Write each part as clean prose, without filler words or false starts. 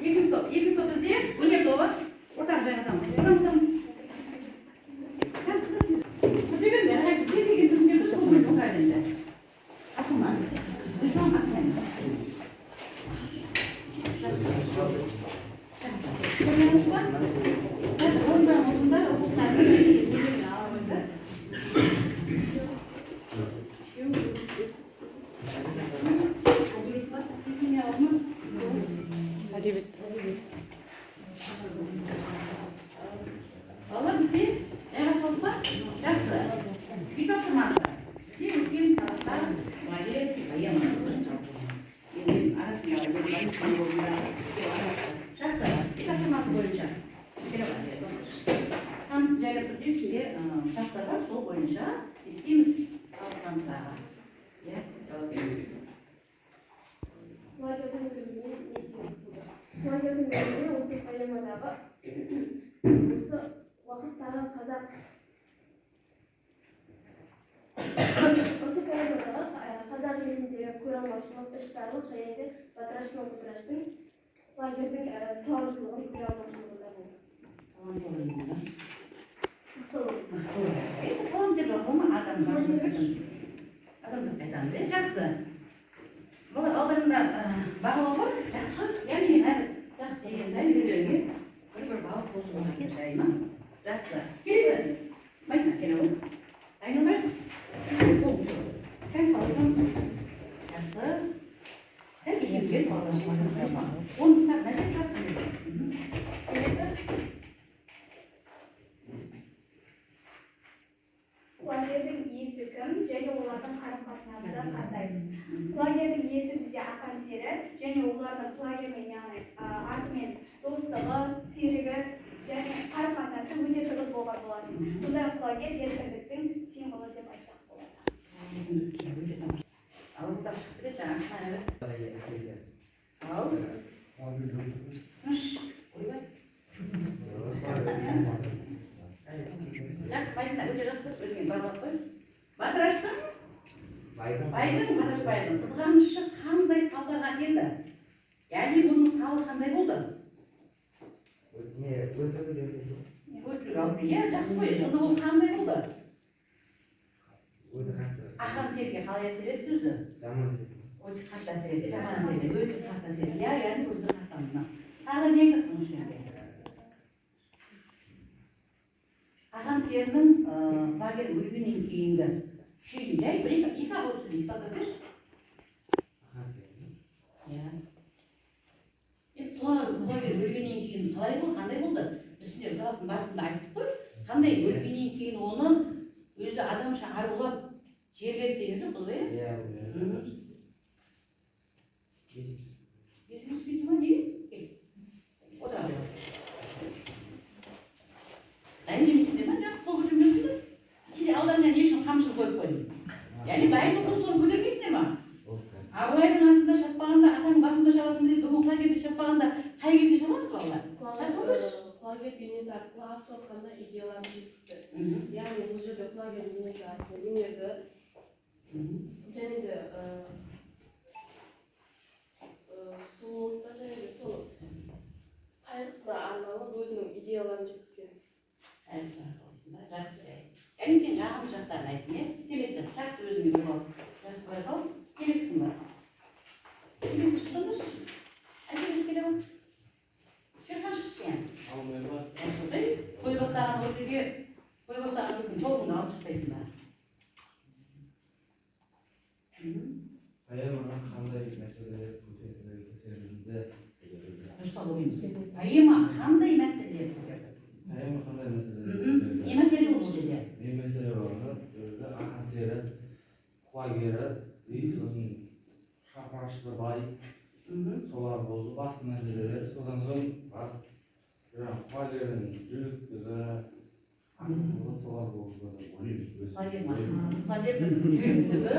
İkinci top bizde. Bu ne topu? Ortak jaygasamız. Tamam. Dedim de her şey bir gün bir top olmuş o halinde. Atılmaz. Lütfen atmayınız. Görüyorsunuz mu? Ondan okutlarını Hadi bit. Olur bitti. Evet oldu. Yaxşı. Bir toplamazsa. Bir tarafta vali ayamaz. Benim arasında Жақсы. Bir toplamazsa boyunca. Kere var. Сан жайлап тұрдық ішінде шарттар бар, сол бойынша істейміз талқыланыстарға. Иә, жауап береміз. Лагерьдің бөліміне осы поэмадағы осы уақыттағы қазақ еліндегі көреалмаушылық, іштарлық және де батыраш пен бұтыраштың лагерьдің таланттылығын көре алмаушылығында болды. Это таланттылығы болма адамдар айтамыз. Жақсы. Бұл алдарында бағалау бар, жақсы, яғни жақсы деген сайын үйлерге бір балық қосуға кетті, ма? Жақсы. Келесі. Майна, келе ол. Айнымай. Кәм қалдыңыз. Жақсы. Сәл екеуге қалдыңыз. Оны кітап нәрсе жақсы. Келесі. Лагерьдің иесі кім және олардың қарым-қатынасы қандай? Лагерьдің иесі бізде ақан сері және олардың лагерьмен яғни атымен достығы, серігі және қарым-қатынасы өте тығыз болған болатын. Сондай-ақ лагерь еркіндіктің символы деп айтсақ болады. Ал бұл да шықты жаңағы ал ойбай жақсы байдың өте жақсы өзіңе барлап қой. Батыраштың Батырашбайдың қызғанышы қандай салдарға келді? Яғни бұның салы қандай болды? Өтірік алып, иә жақсы қой, сонда ол қандай болды? Ақан серіге қалай әсер етті өзі? Өте қатты әсер етті, жаман әсер етті, өте қатты әсер етті. Яғни өзі қастандына. Тағы да не айтасың үшінен? Ақан серінің лагерь өлгеннен кейінгі күйін жай бір екі ауыз сөз естіп өтсеңізші. Иә. Енді лагерь өлгеннен кейін қалай болды, қандай болды? Біз сіздер сабақтың басында айттық қой. Қандай өлгеннен кейін оны өзі адамша арулап жерледі деген жоқ бұл ба? Иә. Есіңіз түспейді ма неге? Отыра бер. Дайын жемейсіңдер ма? Жақсы қол көтермейсіңдер? Сенде алдарынан ешкім қамшыны қойып қойдың. Яғни дайын оқушыларын көтермейсіңдер ма? Абылайдың астында шаппағанда, атаның басында шабасың деп, бүгін лагерьде шаппағанда қай кезде шабамыз балалар? Лагерь бейнесі арқылы авто атқанда идеяларын жеткізді. Яғни бұл жерде лагерь бейнесі арқылы өнерді және де сұлулықты және де сол қайғысына арналып өзінің идеяларын жеткізген. Қайғысына арқылысында жақсы жай. Яғни сен жағымды жақтарын айттың, е? Келесі, жақсы өзіңе бір болып жазып қоя сал. Келесі кім бар? Келесі шықсаңыз, әкеліп келе ма? Шерхан шықшы сен. Шықсай, қой бастаған өркін тобыңды алып шықпайсың ба? Поэмаға қандай мәселелер көтерілді? Дұрыстап оқимыз. Поэма қандай мәселелер көтерді? Поэма қандай мәселелер көтерді? Не мәселе ол жерде? Не мәселе бар? Ақан сері, құлагері, сосын шапырашты бай, солар болды басты мәселелер. Содан соң құлагердің жүректігі, солар болды ойлаймыз. Құлагердің жүректігі,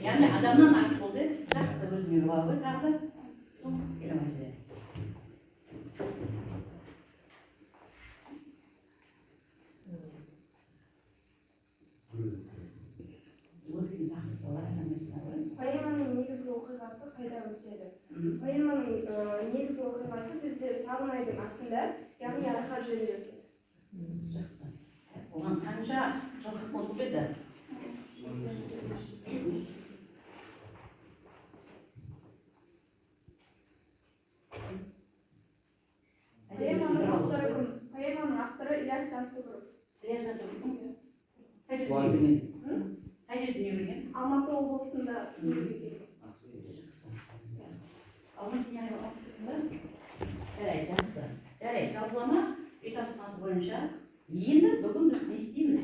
яғни адамнан артық болды. Жақсы өзіңе балы тағы да келе мәселе. Өркен тақырып солар әңгімесі бар. алтын айдың астында, яғни арқа жөнінде өтеді. Жақсы. Оған қанша жылқы қосып еді? Поэманың авторы Ілияс Жансүгіров. Ілияс Жансүгіров. Қай жерде үйленген? Қай жерде үйленген? Алматы облысында дүниеге келген. Жарайды, жақсы. Жарайды, жалпылама үй тапсырмасы бойынша енді бүгін біз не істейміз?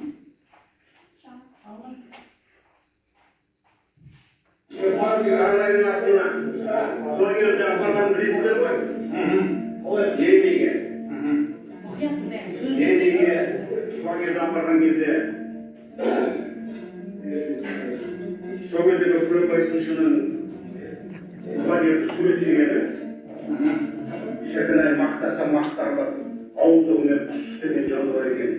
Сарайдың астына құлагерді апарған білесіздер ғой? Ермейге. Мұқият тыңдаймыз, сөз Ермейге құлагерді апарған кезде сол кездегі Күреңбай сыншының құлагерді суреттегені шіркін-ай мақтаса мақтарлық ауыздығымен құс істеген жаны бар екен.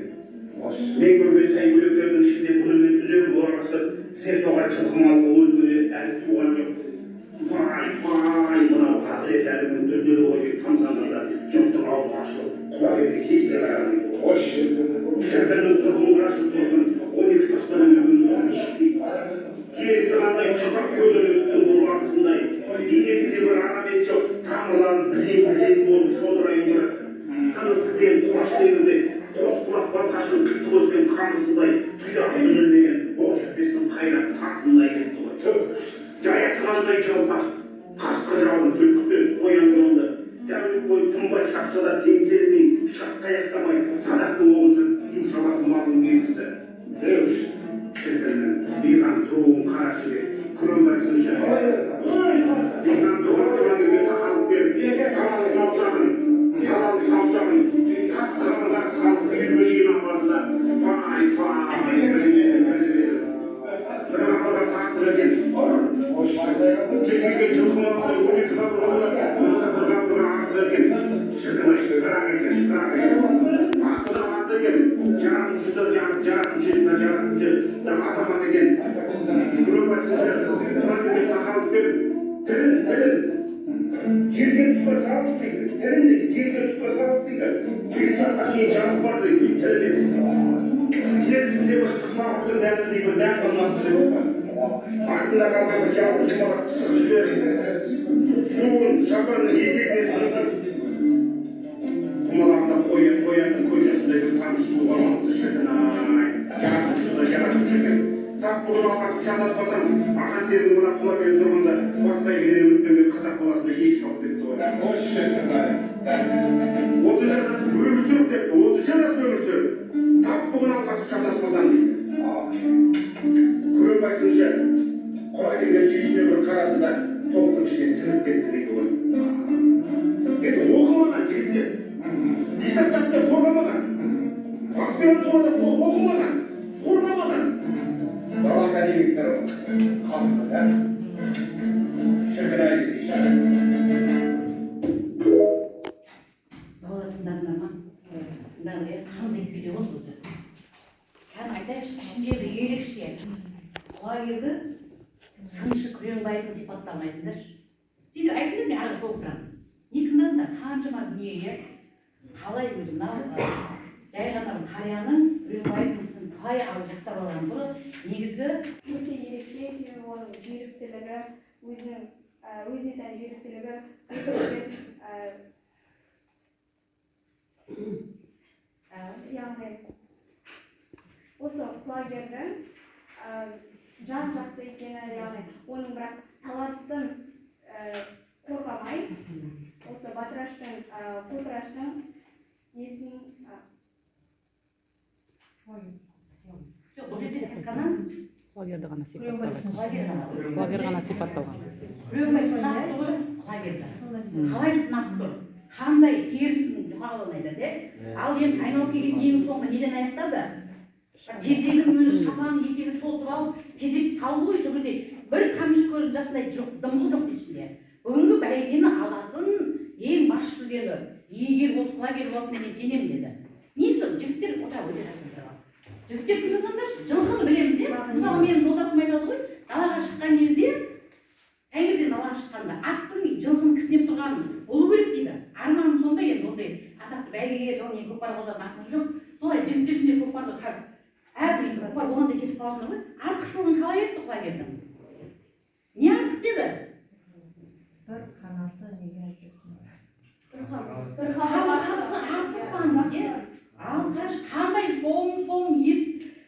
Мен көрген сәйгүліктердің ішінде бұнымен үзер орғасы сен соған жылқымал ол өлкеде әлі туған жоқ. Вай, мынау қазірет әлі күн дүрделі ғой деп тамсанғанда жұрттың аузы ашылып құлагерге тесіле қараған. Шіркіннің тұрғынға жұтылған 12 тастан өлген соң ешкей. Терісі қандай жұқақ көзін өтіктің болғақысындай. Денесі де бір арабет жоқ, тамырларын білең болып шодырайын бір. Тынысы ден құраш дегенде қос құлақ балқашының қисы өскен қамысындай тұяғы үнілмеген оқ жетпестің қайрат тартындай кетті ғой. Жаясығандай жалпақ, қасқыр жауын бүркітпен қоян жолды. Тәулік бойы тынбай шапса да теңселмей, шаққаяқтамай, садақтың оғынша түзу шабатын малдың белгісі. Шіркіннің бейған тұруын қарашы деп, Күреңбай сыншы. Бейған тұруға құлагерге тақалып беріп, салалы саусағын, тастығанға салып үйірме жинап алды да, бір апаға сақтық екен. Кезілген жылқымалары 12 қабырға бір артық екен. Шіркін-ай, қырақ екен. Артық екен. Жаратушы азамат екен. Күреңбай сыншы құлагерге тақалып беріп, тілін жерге түспей салып дейді. Тілін жерге түспей салып дейді. Келе жаққа кейін жанып бар дейді. Тілін терісінде бір сықмақұрдың дәмді дейді, дәм қалмапты деп. Артында қалған бір жалғыз жұмалақ сығып жіберіп, суын шапанның етегіне сүртіп, құмалағында қоянның көжесіндей бір тамшы су қалмапты. Шіркін-ай, жаратушы екен. Тап бүгін алғасын шатаспасам, ақан сенің мына құлагер тұрғанда бастай келген өтпеген қазақ баласында еш жоқ депті ғой. Осы шіркін-ай. Осы жаратушы өмір сүріп депті, осы жаратушы өмір сүріп. Тап бүгін алғасын шатаспасам дейді. Күреңбай сыншы құлагерге сүйсіне бір қарады да топтың ішіне сіңіп кетті дейді ғой. Енді оқымаған жігіттер, диссертация қорғамаған, аспирантурада оқымаған, қорғамаған. Дала академиктер қалыпты, шіркін-ай десейші. Бала тыңдадыңдар ма? Тыңдадыңдар, қандай күйде болды өзі? Кәдімгі айтайықшы, ішінде бір ерекше құлагерді сыншы Күреңбайдың сипаттауын айтыңдар. Сендер айтыңдар, мен ары толып тұрамын. Не тыңдадыңдар? Қаншама дүниеге қалай өзі мынау жай ғана қарияның Күреңбайдың ісін қалай алып жақтап алған бұры негізгі Өте ерекше, себебі оның жүйріктілігі, өзіне тән жүйріктілігі, яғни осы құлагердің жан-жақты екені, яғни оның бірақ таланттың қорғамай, осы батыраштың, қотыраштың несін жоқ, бұл жерде тек қана құлагерді ғана құлагер ғана сипатталған. Күреңбай сынап тұр құлагерді. Қалай сынап тұр? Қандай терісінің жұқалығын айтады, ал енді айналып келген ең соңғы неден аяқтады? Тезегін өзі шапанын етегін тосып алып, тезек салды ғой, сол кезде бір тамшы көздің жасындай дымқыл жоқ ішінде. Бүгінгі бәйгені алатын ең бас жүлдені, егер осы құлагер болатын мен сенемін деді. Несі? Жігіттер отау өте жасын. Жігіттер күн жасаңдаршы, жылқыны білеміз де. Мысалы менің жолдасым айтады ғой, далаға шыққан кезде, таңертең далаға шыққанда аттың жылқының кісінеп тұрған болу керек дейді. Арманым сонда енді ондай атақты бәйгеге жолын көкпар қозатын ақын жоқ. Солай жігіттерсінде көкпарды әрбір көкпар болғанда кетіп қаласыңдар ғой. Артықшылығын қалай етті құлагердің? Не артық деді? Bir kanatı neге жүрсün? Bir Қабырғасы артықтан де. Ал қараш қандай соң ет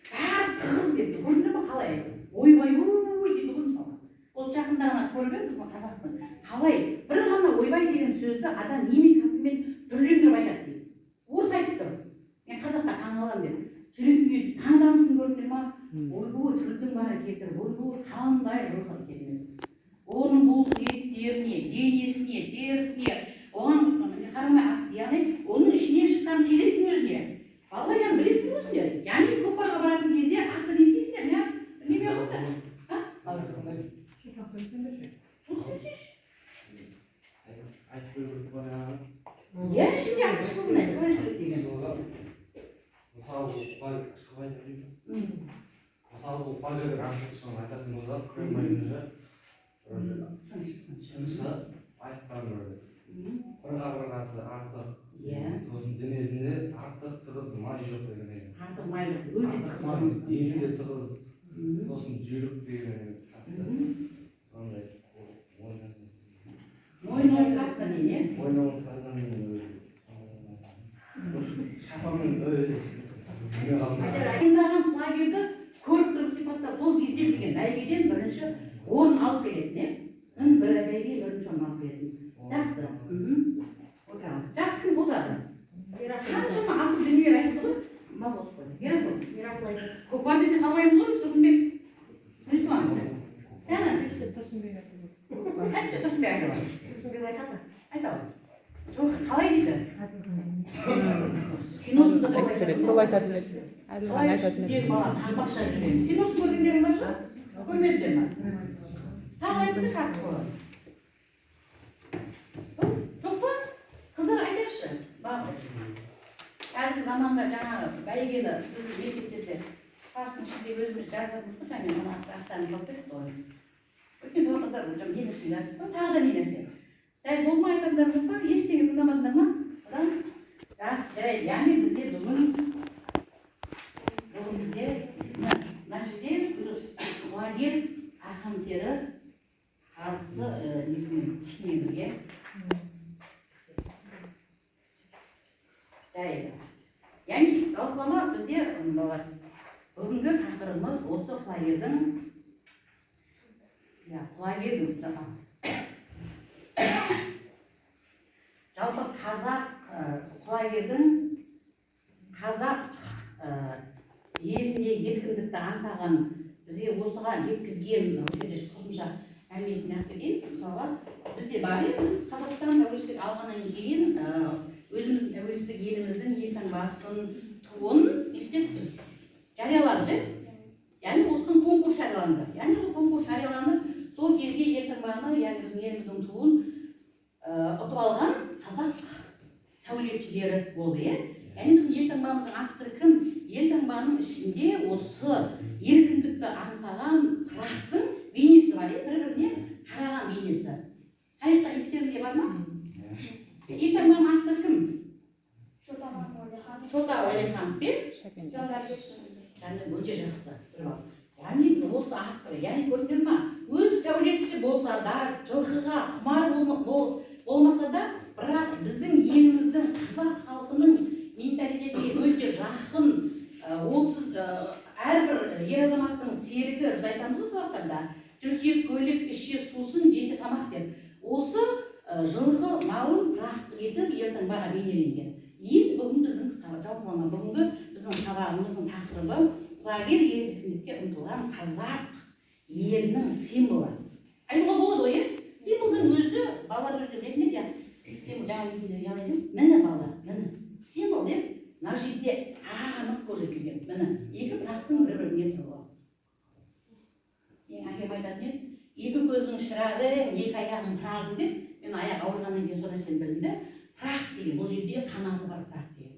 бәрі тығыз депті. Көрдіңдер ме қалай? Ойбай дейді ғой мысалы. Осы жақында ғана көрген біздің қазақтың қалай бір ғана ойбай деген сөзді адам мимикасымен түрлендіріп айтады дейді. Орыс айтып тұр. Мен қазаққа таңғаламын деп. Жүретін кезде таңдансын көрдіңдер ма? Ойбай тілдің бәрі кетір. Ойбай қандай жылқы керемет. Оның бұл еттеріне, денесіне, терісіне, оған қарамай ақсы, яғни оның ішінен шыққан тезектің өзіне. Балалар яғни білесіңдер ме сіздер? Яғни көкпарға баратын кезде атты не істейсіңдер? Білмей отырсыздар? Айтып көріп қойған. Иә, şimdi артықшылығын қалай жүреді деген. Мысалы бұл құлагердің артықшылығын айтатын болса, көмейінше сыншы айтқан бір қабырғасы артық, сосын денесінде артық тығыз май жоқ деген. Артық май жоқ, өте тығыз. Енінде тығыз, сосын жүйрік деген. Сондай мойнының қасына не? Мойнының қасына шапанмен Айындаған құлагерді көріп тұрып сипаттап, сол кезде деген бәйгеден бірінші орын алып келетін, бір бәйге бірінші орын алып келетін. Жақсы. Жақсы кім қосады? Қаншама асыл дүниелер айтылды ғой? Мал қосып қойды. Ерасыл. Көкпар десе қалмаймыз ғой, Тұрсынбек. Нұрисламыз. Тұрсынбек Қанша Тұрсынбек айтады? Тұрсынбек айтады. Айтады. Жоқсы, қалай дейді? Киносында да айтады. Сол айтады. Қалай үстіндегі бала қаңбақша жүрген. Киносын көргендерің бар ма? Көрмедіңдер ме? Тағы айтты шартышылы. Жоқ па? Қыздар айтайықшы. Қазіргі заманда жаңағы бәйгені біз мектептерде класстың ішінде өзіміз жазатынбыз ғой, және оны аттанып жоқ берді ғой. Өткен сабақтар нені үшін жазып қой, тағы да не нәрсе. Дәл болмай айтатындар жоқ па? Ештеңе тыңдамадыңдар ма? Одан жақсы, жарайды. Яғни бізде бүгін бізде мына жерде құлагер ақын сері қазысы несімен құсымен бірге. Жарайды. Яғни талқылама бізде бүгінгі тақырыбымыз осы құлагердің жалпы қазақ құлагердің қазақ елінде еркіндікті аңсаған бізге осыған жеткізген қосымша мәліметін айтып кетейін. Мысалға бізде бар біз Қазақстан тәуелсіздік алғаннан кейін өзіміздің тәуелсіздік еліміздің елтаңбасын туын біз жарияладық. Яғни осыған конкурс жарияланды. Яғни сол конкурс жарияланып, сол кезде елтаңбаны, яғни біздің еліміздің туын ұтып алған қазақ сәулетшілері болды. Яғни біздің елтаңбамыздың авторы кім? Елтаңбаның ішінде осы еркіндікті аңсаған қырақтың бейнесі бар, бір-біріне қараған бейнесі. Тарихта естеріңде бар ма? Елтаңбаның авторы кім? Шота Уәлиханов пен Жандарбек өте жақсы. Яғни біз осы авторы, яғни көрдіңдер ма? Өзі сәулетші болса да, жылқыға құмар болмаса да, бірақ біздің еліміздің қазақ халқының менталитетіне өте жақын, олсыз әрбір ер азаматтың серігі, біз айтамыз ғой сабақтарда, жүрсе көлік, ішсе сусын, жесе тамақ деп. Осы жылқы малын тұрақты етіп елтаңбаға бейнеленген. Енді бүгін біздің жалпылама, бүгінгі біздің сабағымыздың тақырыбы құлагер еркіндікке ұмтылған қазақ елінің символы. Айтуға болады ғой, символдың өзі балалар өзі білесіңдер, символ жаңа есімде яғни міне балалар, міне символ деп мына жерде анық көрсетілген. Міне екі пырақтың бір-біріне тұруы. Әкем айтатын еді, екі көзің шырағың, екі аяғың тұрағың деп, мен аяқ ауырғаннан кейін сол нәрсені білдім. Пырақ деген, бұл жерде қанаты бар пырақ деген.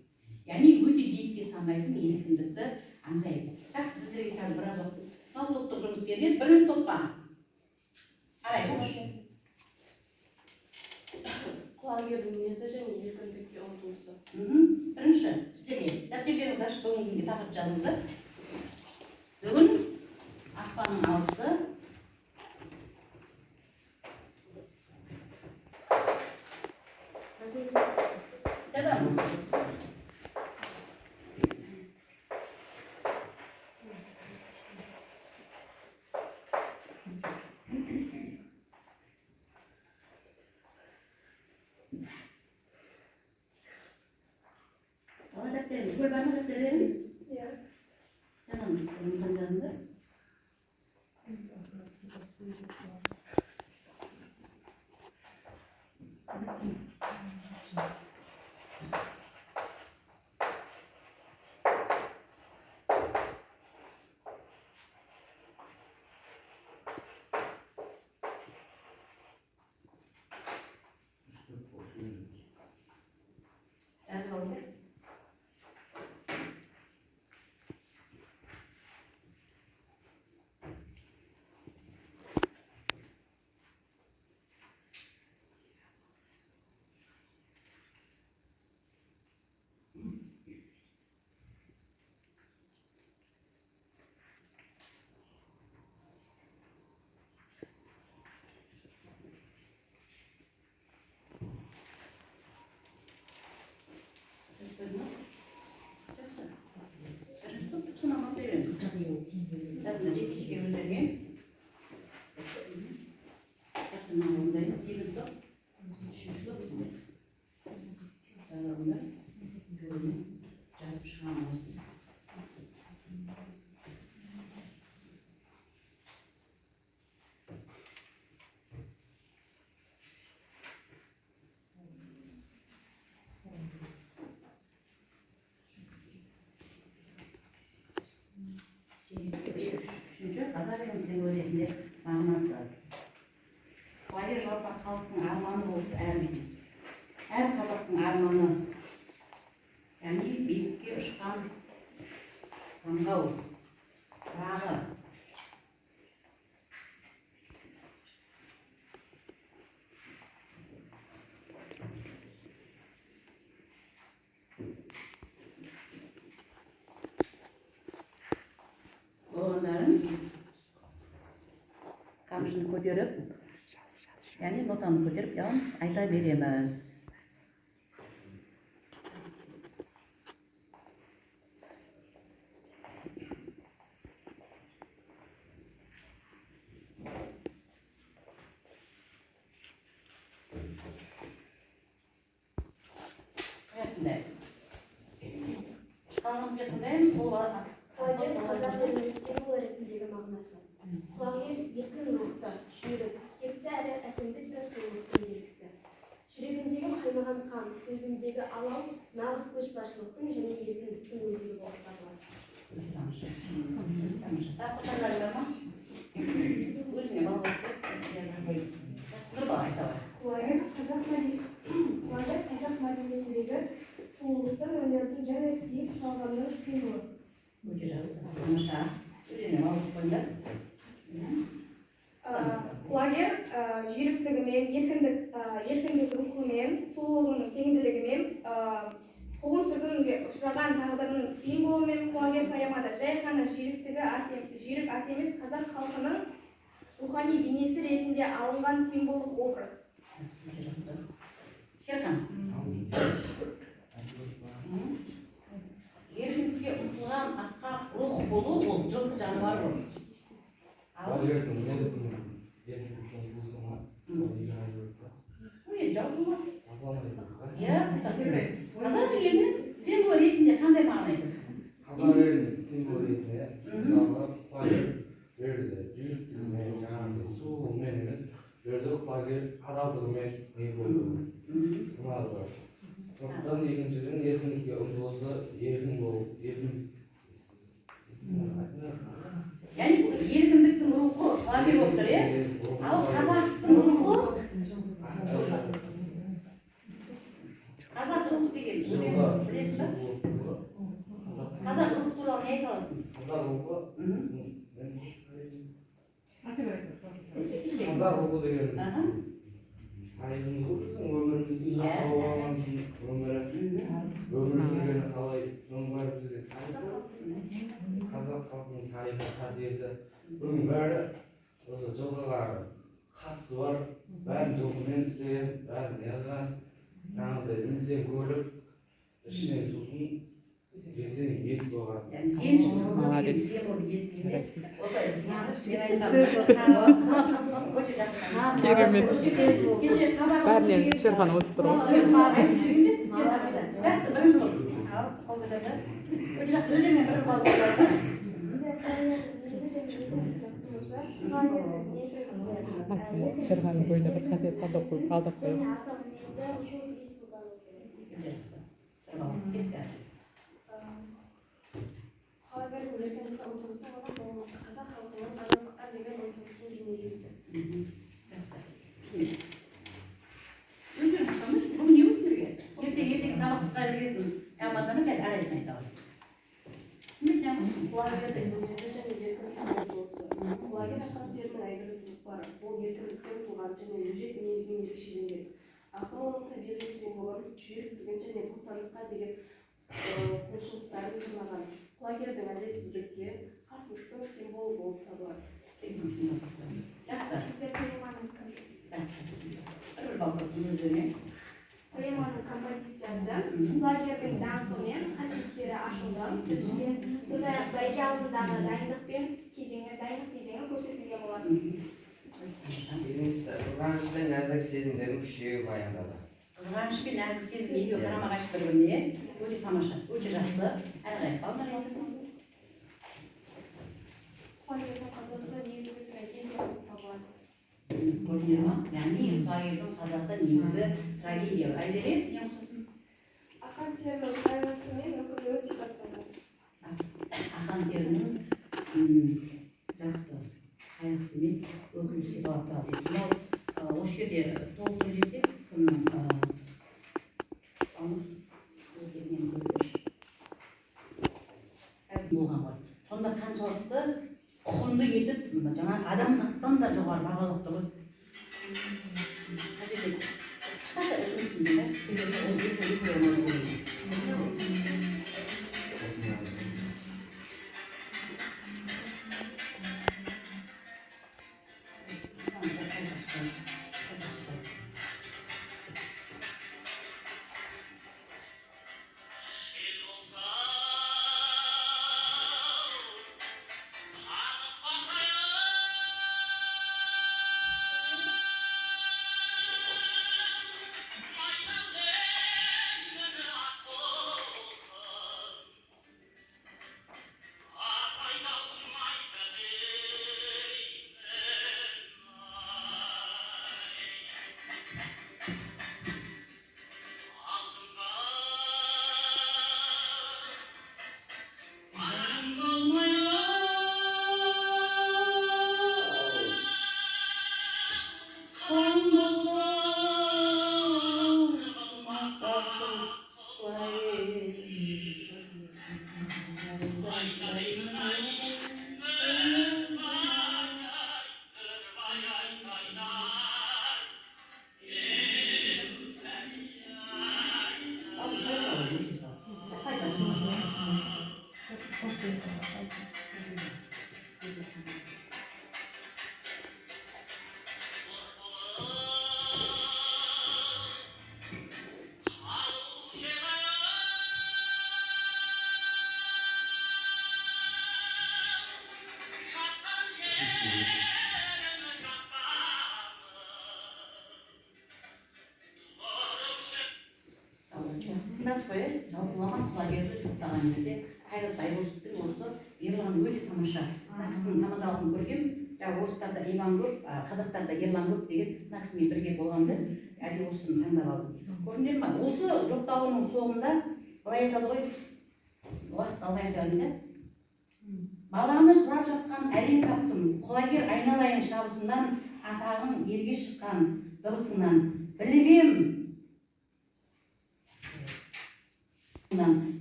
Яғни өте биікке самғайтын еркіндікті аңсайды. Жақсы, сіздерге қазір біраз уақыт топтық жұмыс беріледі. Бірінші топқа қарай құлагердің мінезі және еркіндікке ұмтылысы. Бірінші стиле дәптерлеріңізді ашып бүгінгі тақырып жазыңыздар. Бүгін ақпанның 6-сы. Жазамыз. Ала дәптеріңіз, көл бар ма дәптердерің? Иә. Жазамыз. Бүгін жазыңыздар. Yazып алыңдар. Жақсы. Бірінші топ сынамақ береміз. Жазында жеткішіге өздеріне. Жақсы маңындаймыз. Сегіз топ. Үшінші топ бізде. Жазалымдар. Жазып шығамыз. Үшінші қазақ елінің символы ретінде мағынасы. Құлагер жалпақ халықтың арманы болса әрбір. Әр қазақтың арманы. Яғни биікке ұшқан самғау, рағы. Болғандарын қамшыны көтеріп, яғни нотаны көтеріп явымыз айта береміз. Қайтындай. Қалғын қайтындаймыз, ол бала. Құлагер қазақ елінің символы ретіндегі мағынасы. Құлагер еркін рухты, жүйрік, текті әрі әсемдік пен сұлулықтың белгісі. Жүрегіндегі қайнаған қан, көзіндегі алау нағыз көшбасшылықтың және еркіндіктің өзегі болып табылады. Тақырыптар бар ма? Өзіңе бала айта бар. Құлагер қазақ мәдениетіндегі сұлулықтың, өнердің және биік талғамның символы. Өте жақсы. Тамаша. Өзіңе алып қойыңдар. Құлагер жүйріктігімен, еркіндік рухымен, сұлулығының теңділігімен, қуғын-сүргінге ұшыраған тағдырының символымен құлагер поэмада жай ғана жүйрік ат емес, қазақ халқының рухани бейнесі ретінде алынған символдық образ. Өте жақсы. Шерхан. Еркіндікке ұмтылған асқақ рух болу ол жылқы жануар бол. Құлагердің мінезінің еркіндікке ұмтылысы ма? Жалпы ма? Иә, қазақ елінің символы ретінде қандай мағына айтасың? Қазақ елінің символы ретінде мысалы құлагер берді жүйріктігімен, жаңағыдай сұлулығымен емес, берді құлагер адалдығымен не болды. Бұлар бар. Сондықтан екіншіден еркіндікке ұмтылысы еркін болу, Яғни еркіндіктің рухы құлагер болып тұр, иә? Ал қазақтың рухы қазақ рухы деген білесіз ба? Қазақ рухы туралы не айта аласың? қазақ рухы қазақ рухы деген тарихымыздың өміріміздің сақталғансын өмір сүргені қалай соның бәрі бізге тарихы қазақ халқының тарихы қасиеті бұның бәрі осы жылғыға қатысы бар бәрін жылқымен істеген бәрін жазған жаңағыдай білсең көріп ішінен сусын жесең ет болған Yani sen için жылғы деген символ естігенде осылай Бәрінен Шерхан озып тұр ғой. жақсы бірінші болып қолдады өте жақсы өздеріңе бір бал болады Шерханның бойында бір қасиет қалдық қойып алдық қойып. Құлагер өлкесінде ұмтылса ғана қазақ халқының азаттыққа деген ұмтылысын бейнелейді. өздеріңіз қалмайшы бүгін не болды сізге ертең сабақ қысқа келесің амандана қазір арайсын айта алайын Құлагердің өнері және еркін символы. Құлагер атқан терінің әйгілі тұлпары. Ол еркіндіктен туған және өжет мінезімен ерекшеленген. Ақын оның табиғи символы жүйріктігін және бостандыққа деген құлшылықтарын жырлаған. Құлагердің әділетсіздікке қарсылықтың символы болып табылады. жақсы Бізде бір бал өздеріңе поэманың композициясы құлагердің даңқы мен қасиеттері ашылды. Біріншіден, сондай-ақ бәйге алдындағы дайындық кезеңі көрсетілген болады. Екіншісі қызғаныш пен нәзік сезімдердің күшеюі баяндады. қызғаныш пен нәзік сезім екеуі қарама қайшы бір-біріне өте тамаша өте жақсы әрі қарай балдар жалғасың Құлагердің қазасы негізгі трагедия болып табылады. көрінеді ма яғни құлагердің қазасы негізгі трагедия айзере не ұқсасын Ақан серінің қайғысы мен үкілігі сипатталады. ақан серінің жақсы қайғысы мен өкіл сипатталады мынау осы жерде толықтырып жесек кімнің болған ғой сонда қаншалықты құнды етіп жаңағы адамзаттан да жоғары бағалап тұр қысқаша үзілсін да тыңдатпай жалпылаған құлагерді жоқтаған кезде қайрат байбосовтың осы ерланы өте тамаша мына кісінің тамадалығын көргем жаңағы орыстарда иман көп қазақтарда ерлан көп деген мына кісімен бірге болғанды әдейі осыны таңдап алдым көрдіңдер ма осы жоқтауының соңында былай айтады ғой уақыт алғай айтады да баланы жылап жатқан әрең таптым құлагер айналайын шабысынан атағың елге шыққан дыбысыңнан біліп ем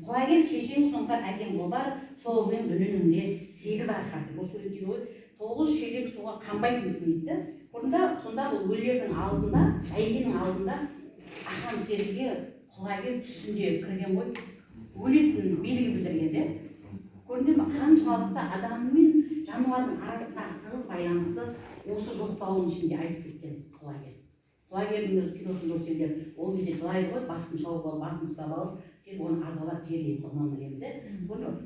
құлагер шешең сұңқар әкең болар солмен бүлініңде 8 арқар деп осы сөйлеп дейді ғой 9 шелек суға қанбайтынсың дейді сонда бұл өлердің алдында, бәйгенің алдында ақан серіге құлагер түсінде кірген ғой, өлетін белгі білдірген де. Көрдіңдер ме, қаншалықты адам мен жануардың арасындағы тығыз байланысты осы жоқтауының ішінде айтып кеткен құлагер. Құлагердің өзі киносын көрсеңдер, ол кезде жылайды ғой, басын шауып алып, басын ұстап алып, келіп оны азалап жерлейді, соны білеміз.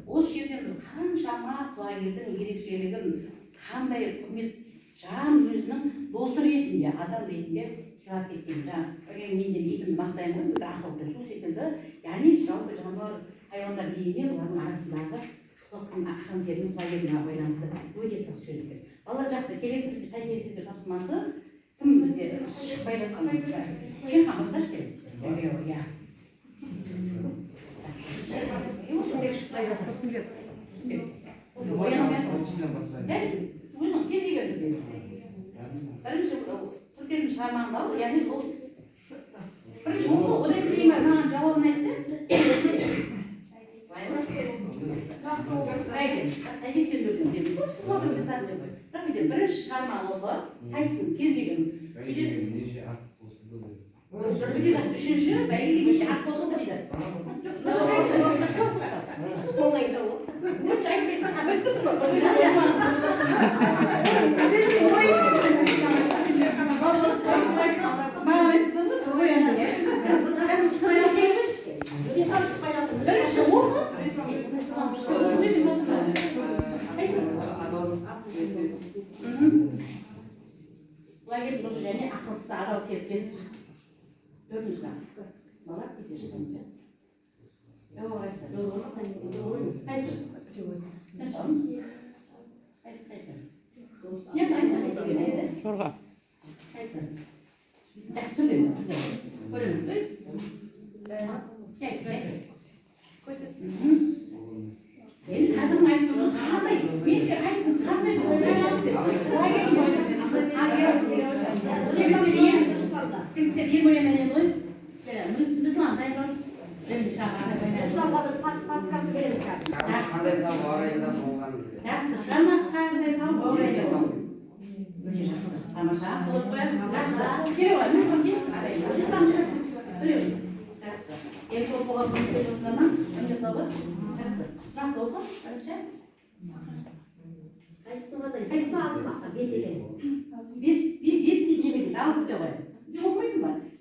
Осы жерден біз қаншама құлагердің ерекшелігін, қандай құрмет жан өзінің досы ретінде, адам ретінде сыйлап кеткен. Мен де итімді мақтаймын ғой, ақылды, су секілді. Яғни жалпы жануар, хайуандар дегенмен олардың арасындағы ақан серінің құлагеріне байланысты өте тығыз сөйлеген. Балалар жақсы, келесі бізде сәйкестік тапсырмасы кім бізде шықпай жатқан? Шерхан басташы деп. Өзің кез келген бірінші түркенің шығармағын алып, яғни сол бірінші оқы, одан кейін маған жауабын айтты. Бірінші шығарманы оқы, қайсысын кез келген. Үшінші бәйгеге неше ат қосылды дейді. Соны айтты ғой. Өз айтпайсың, абай тұрсын құлагер досы және ақылсыз адал серіктес. Төртінші бала кесе шығамыз.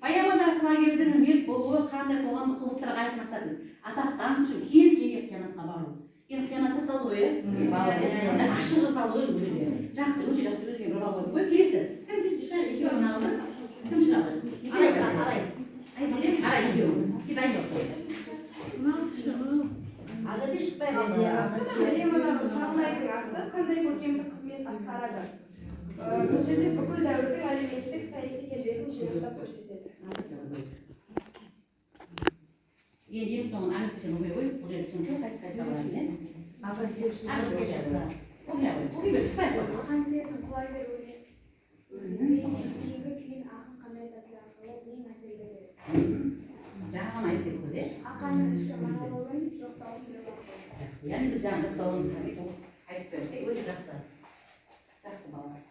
Баяғыдағы құлагердің мерт болуы қандай қоғамдық құбылыстарға айқын атақтан үшін кез келген қиянатқа бару. Енді қиянат жасалды ғой, ашық жасалды ғой бұл жерде. Жақсы, өте жақсы өзген бір бал ғой. Келесі, екеуін алды. Кім шығады? Арай. Арай екеуі. Китай жоқ. Арада шықпай қалды. Әлемадағы Шағылайдың асы қандай көркемдік қызмет атқарады? Бұл жерде бүкіл дәуірдің әлеуметтік саяси келбетін жинақтап көрсетеді. Енді соңын әріптесен оқи қой, бұл жерде түсінкі қайсы қалады, Ақан серінің құлагер өлеңі күйін ақын қандай тәсіл арқылы ең әсерлі береді? Жаңағы айтып көзе. Ақанның ішкі монологын жоқтауын біліп арқылы. Яғни біз жаңағы жоқтауын айтып берсек, өте жақсы. Жақсы балалар.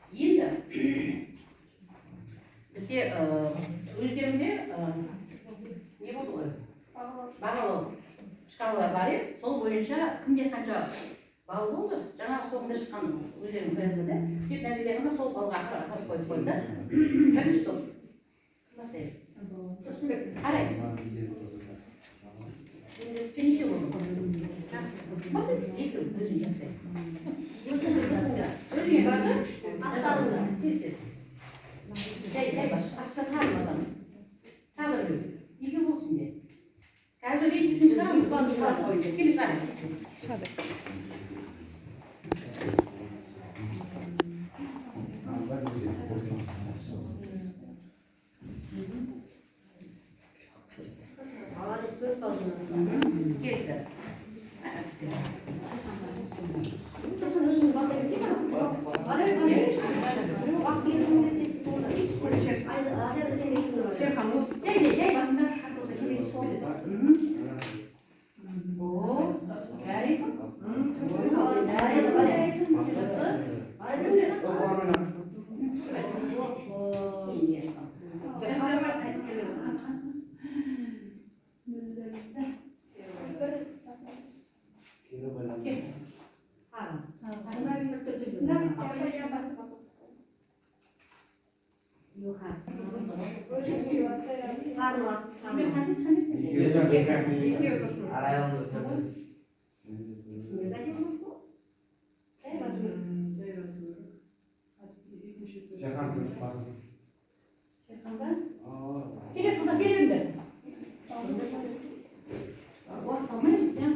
Енді бізде өздерінде не болды ғой? Бағалау шкалалар бар еді, сол бойынша кімде қанша бал болды, жаңағы соңында шыққан өздерінің қоясында, тек нәтижелерінде сол балға ақыры қойып қойды. Бірінші топ. Бастайық. Арай. Сен неше болды? Басайық, екі өзің жасайық. Өзіңе барды? Ақталында. Тез-тез. Жай баш, аста сарылмасамыз. Тағыр өлі. Екі болсын де. Қазір рейтингін шығарам, ұлпанды шығарып қойыншы. Келе сары. Келсі. Өзіңді баса кесек Жай басында келесі шығып О, жарайсың. Мен қандай шығамын Арайлымды тұрды. Шерхан тұрып басасың. Шерханда? Келе қыздар келе беріңдер. Уақыт алмаймыз. Мен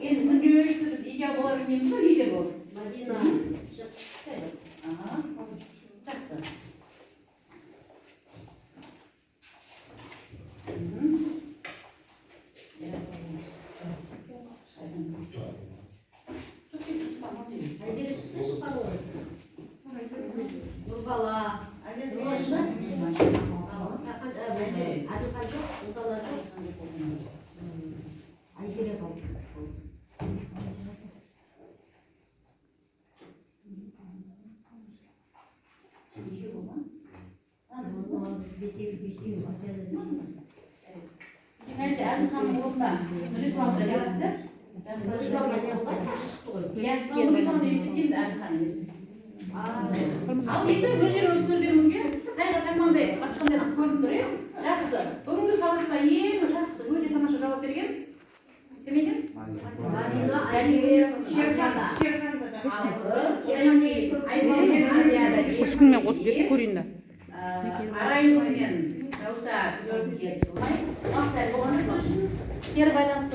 енді күнделікті біз идеал бола білмейміз ғой, лидер болып. Мадина, Ага, жақсы. Айзере шықсайшы қаруы. Нұрбала. Нұрбала Әділхан жоқ, Нұрбала жоқ. Айзере қалды. Нәрсе Әділханның орнында Нұрисламды жазыңыздар. Ал енді өздеріңіз көздеріңізге қайғырмандай басқандай көрініп тұр, иә? Жақсы. Бүгінгі сабақта ең жақсы, өте тамаша жауап берген кім екен? Мадина, Айзере, Ешкіммен қосып беріп көрейін да. Арайлым мен Жауса Жорбиге уақыт болғаны үшін кері байланыс